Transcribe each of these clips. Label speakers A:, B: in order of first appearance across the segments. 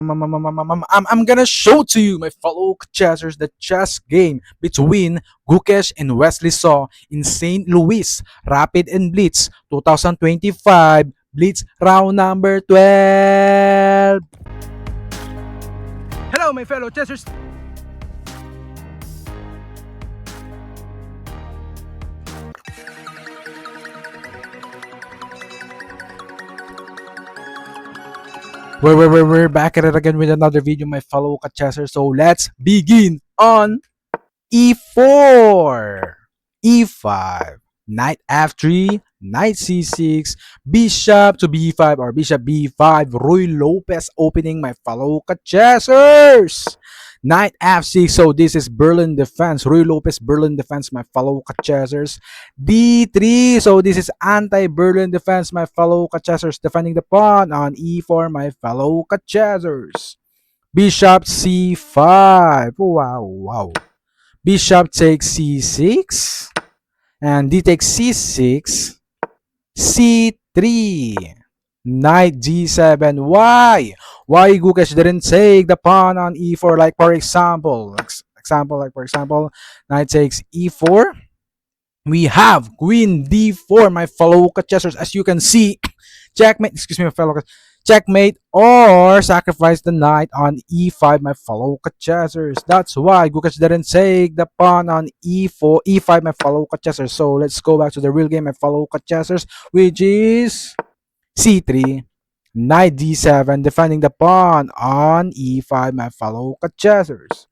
A: I'm gonna show to you, my fellow chessers, the chess game between Gukesh and Wesley Saw in St. Louis, Rapid and Blitz 2025, Blitz round number 12. Hello, my fellow chessers. We're back at it again with another video, my fellow chessers. So let's begin on e4, e5, knight f3, knight c6, bishop to b5 or bishop b5. Roy Lopez opening, my fellow chessers. Knight f6, so this is Berlin defense. Roy Lopez Berlin defense, my fellow chessers. d3, so this is anti-Berlin defense, my fellow chessers. Defending the pawn on e4, my fellow chessers. Bishop c5. Wow, wow. Bishop takes c6 and d takes c6, c3, knight g7. Why Gukesh didn't take the pawn on e4? Like for example, knight takes e4. We have queen d4, my fellow chessers. As you can see, checkmate. Excuse me, my fellow checkmate or sacrifice the knight on e5, my fellow chessers. That's why Gukesh didn't take the pawn on e4, e5, my fellow chessers. So let's go back to the real game, my fellow chessers, which is c3, knight d7, defending the pawn on e5, my fellow chessers.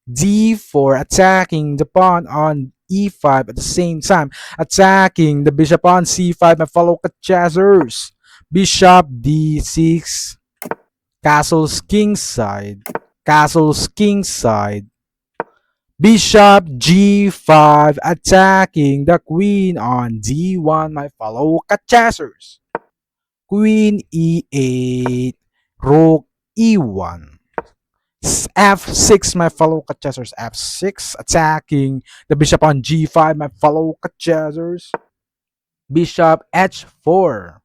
A: d4, attacking the pawn on e5 at the same time, attacking the bishop on c5, my fellow chessers. Bishop d6, castles kingside, castles kingside. Bishop g5, attacking the queen on d1, my fellow chessers. Queen e8, rook e1. f6, my fellow chessers. f6, attacking the bishop on g5, my fellow chessers. Bishop h4,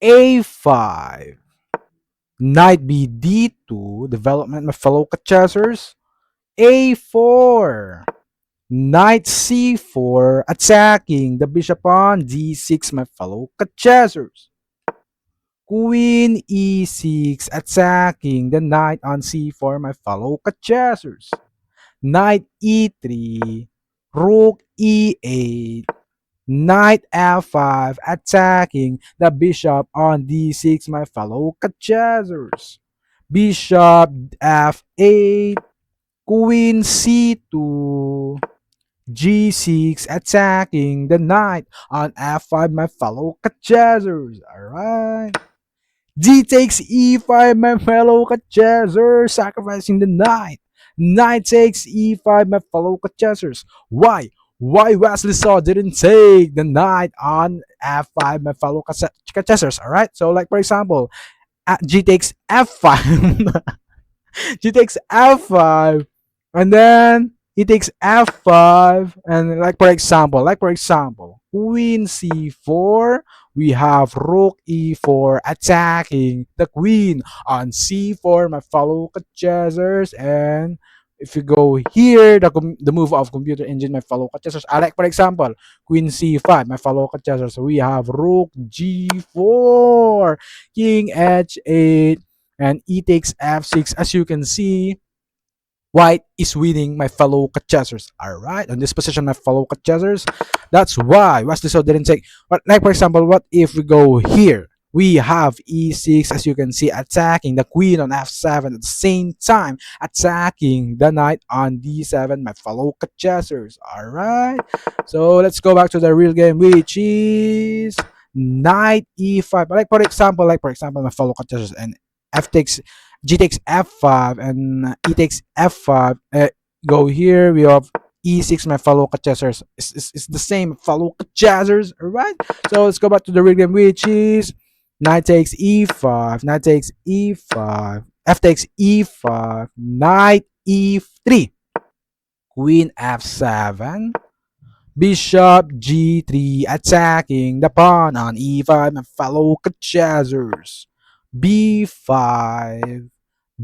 A: a5, knight b d2, development, my fellow chessers. a4, knight c4, attacking the bishop on d6, my fellow chessers. Queen e6, attacking the knight on c4, my fellow chessers. Knight e3, rook e8, knight f5, attacking the bishop on d6, my fellow chessers. Bishop f8, queen c2, g6, attacking the knight on f5, my fellow chessers. Alright. D takes e5, my fellow chessers, sacrificing the knight. Knight takes e5, my fellow chessers. Why? Why Wesley Saw didn't take the knight on f5, my fellow chessers? All right. So, like for example, G takes f5, G takes f5, and then he takes f5, and like for example, queen c4. We have rook e4, attacking the queen on c4, my fellow chessers. And if you go here, the move of computer engine, my fellow chessers. I like for example, queen c5, my fellow chessers. We have rook g4, king h8, and e takes f6. As you can see, white is winning, my fellow chessers. All right, on this position, my fellow chessers. That's why Wesley So didn't take. But like for example, what if we go here? We have e6, as you can see, attacking the queen on f7 at the same time, attacking the knight on d7, my fellow chessers. All right, so let's go back to the real game, which is knight e5. Like for example, my fellow chessers, and f takes G takes f5 and E takes f5. Go here. We have e6, my fellow chessers. It's the same fellow chessers. All right. So let's go back to the real game, which is knight takes e5, knight takes e5, f takes e5, knight e3, queen f7, bishop g3, attacking the pawn on e5, my fellow chessers. b5,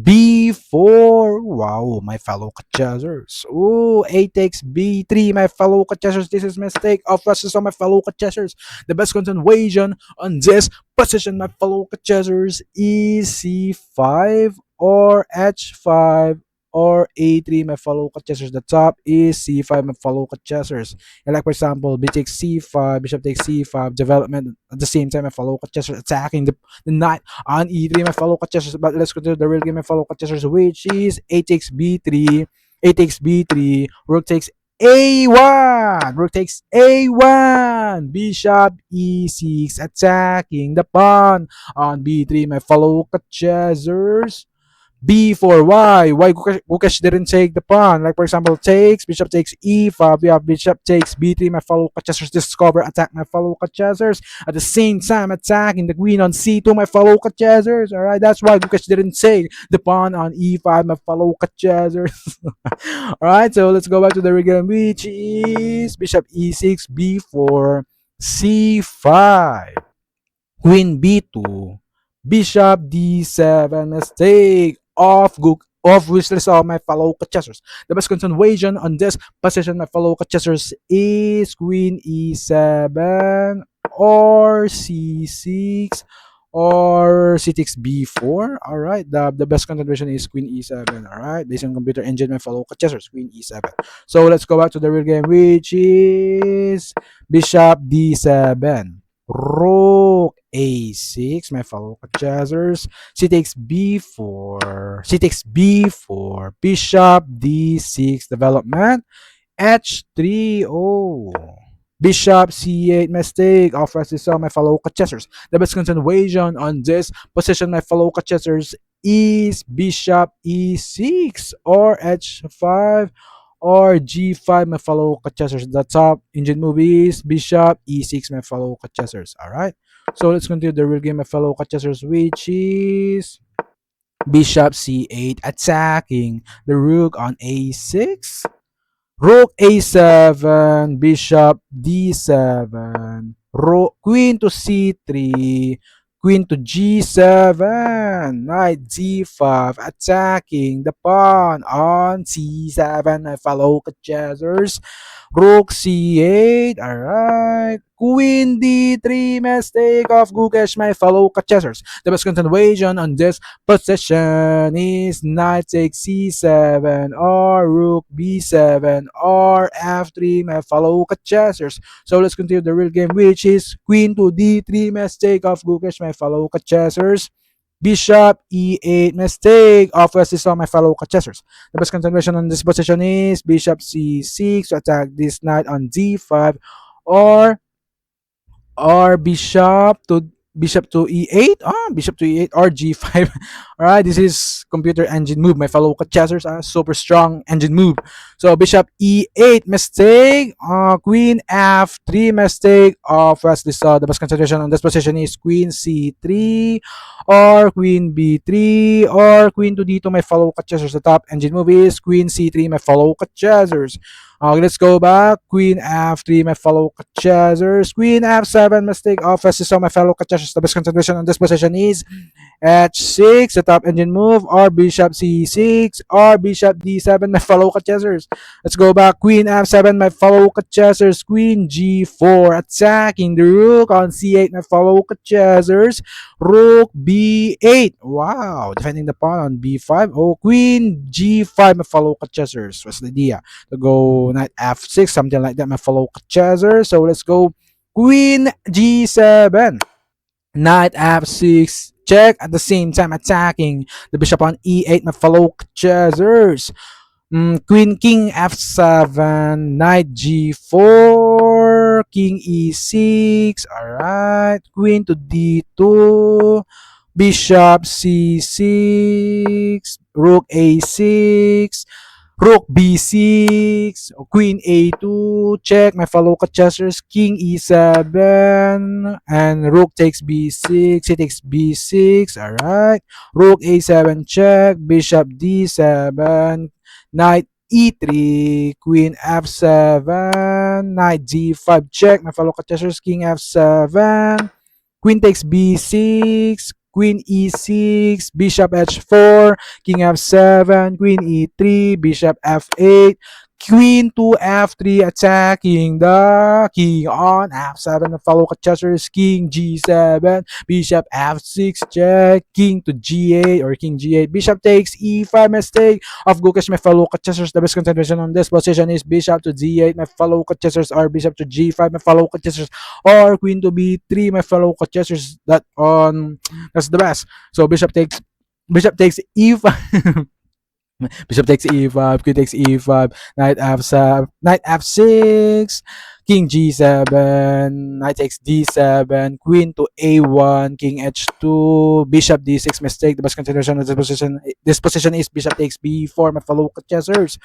A: B4. Wow, my fellow Kachazers. Oh, A takes B3, my fellow Kachazers. This is mistake of versus on my fellow Kachazers. The best continuation on this position, my fellow Kachazers, is C5 or H5 or A3, my fellow Kachazers. The top is C5, my fellow Kachazers. And like for example, B takes C5, Bishop takes C5, development at the same time, my fellow Kachazers attacking the knight on e3, my fellow contestants. But let's go to the real game, my fellow contestants, which is a takes b3, a takes b3, rook takes a1, rook takes a1, bishop e6, attacking the pawn on b3, my fellow contestants. B4. Why? Why Gukesh didn't take the pawn? Like for example, takes, bishop takes E5, we have bishop takes B3, my fellow Kachesers discover, attack my fellow Kachesers. At the same time, attacking the queen on C2, my fellow Kachesers. Alright, that's why Gukesh didn't take the pawn on E5, my fellow Kachesers. Alright, so let's go back to the regular, which is bishop E6, B4, C5. Queen b2, bishop d7, mistake of Wesley, of my fellow Kachesers. The best continuation on this position, my fellow Kachesers, is queen e7 or c6 or c takes b4. All right, the best continuation is queen e7. All right, based on computer engine, my fellow Kachesers, queen e7. So let's go back to the real game, which is bishop d7, rook a6, my fellow jazzers. C takes b4, c takes b4, bishop d6, development h3. Oh, bishop c8, mistake. Offers this on my fellow Kachesers. The best continuation on this position, my fellow Kachesers, is bishop e6 or h5 or g5, my fellow Kachesers. The top engine move is bishop e6, my fellow Kachesers. All right. So let's continue the real game, my fellow Kachesers, which is bishop c8, attacking the rook on a6. Rook a7, bishop d7, rook, queen to c3, queen to g7, knight d5, attacking the pawn on c7, my fellow chessers. Rook c8, alright. Queen d3, mistake of Gukesh, my fellow chessers. The best continuation on this position is knight takes c7 or rook b7 or f3, my fellow chessers. So let's continue the real game, which is queen to d3, mistake of Gukesh, my fellow chessers. Bishop e8, mistake of Wesley, my fellow chessers. The best continuation on this position is bishop c6 to attack this knight on d5 or bishop to e8, bishop to e8 or g5. All right, this is computer engine move, my fellow chessers. Super strong engine move. So bishop e8, mistake. Queen f3, mistake of Wesley. So the best concentration on this position is queen c3 or queen b3 or queen to d2, my fellow chessers. The top engine move is queen c3, my fellow chessers. Let's go back. Queen f3, my fellow chessers. Queen f7, mistake of Wesley, my fellow chessers. The best concentration on this position is h6, the top engine move, or bishop c6, or bishop d7, my fellow chessers. Let's go back. Queen f7, my fellow chessers. Queen g4, attacking the rook on c8, my fellow chessers. Rook b8. Wow, defending the pawn on b5. Oh, queen g5, my fellow chessers. What's the idea? To go knight f6, something like that, my fellow chessers. So let's go queen g7, knight f6, check, at the same time attacking the bishop on e8, my fellow chessers. Queen king f7, knight g4, king e6. All right, queen to d2, bishop c6, rook a6, rook b6, queen a2, check, my fellow chessers. King e7 and rook takes b6, he takes b6. All right, rook a7, check, bishop d7, knight e3, queen f7, knight g5, check, my fellow chessers. King f7, queen takes b6, Queen e6, bishop h4, king f7, queen e3, bishop f8, queen to f3, attacking the king on f7. The follow Chesser's king g7, bishop f6, check, king to g8 or king g8, bishop takes e5, mistake of Gukesh. My fellow Chessers, the best continuation on this position is bishop to d8. My fellow Chessers are bishop to g5. My fellow Chessers or queen to b3. My fellow Chessers, that's the best. So bishop takes e5. Bishop takes e5, queen takes e5, knight f7, knight f6, king g7, knight takes d7, queen to a1, king h2, bishop d6, mistake. The best continuation of this position is bishop takes b4, my fellow chessers.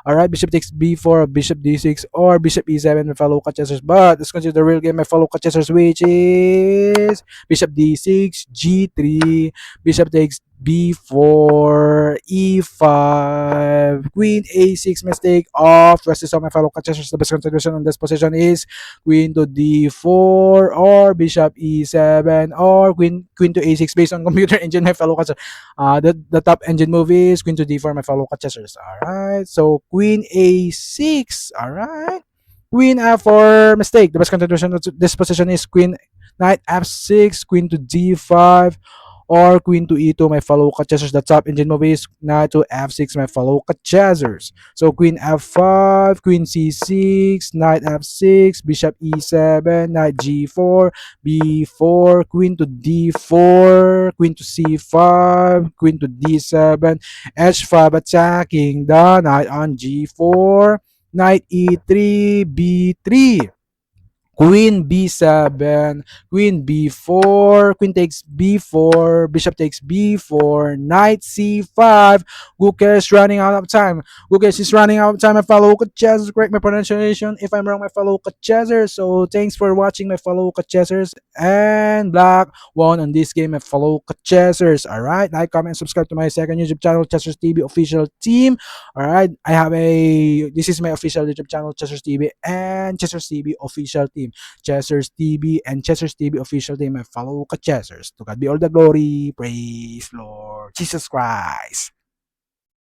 A: Alright, bishop takes b4, bishop d6, or bishop e7, my fellow chessers. But let's consider the real game, my fellow chessers, which is bishop d6, g3, bishop takes b4, e5, queen a6, mistake of Wesley. So my fellow contestants, the best contribution on this position is queen to d4 or bishop e7 or queen to a6 based on computer engine, my fellow contestants. The top engine move is queen to d4, my fellow contestants. All right, so queen a6. All right, queen f4, mistake. The best contribution of this position is queen knight f6, queen to d5, or queen to e2, my fellow Kachesers. The top engine move is knight to f6, my fellow Kachesers. So queen f5, queen c6, knight f6, bishop e7, knight g4, b4, queen to d4, queen to c5, queen to d7, h5, attacking the knight on g4, knight e3, b3, queen b7, queen b4, queen takes b4, bishop takes b4, knight c5. Gukesh running out of time. Gukesh is running out of time. My fellow Kachesers, correct my pronunciation if I'm wrong, my fellow Kachesers. So thanks for watching, my fellow Kachesers. And Black won on this game, my fellow Kachesers. Alright, like, comment, subscribe to my second YouTube channel, Chessers TV official team. Alright, this is my official YouTube channel, Chessers TV and Chessers TV official team. Chessers TV and Chessers TV official team. My fellow Chessers. To God be all the glory. Praise Lord Jesus Christ.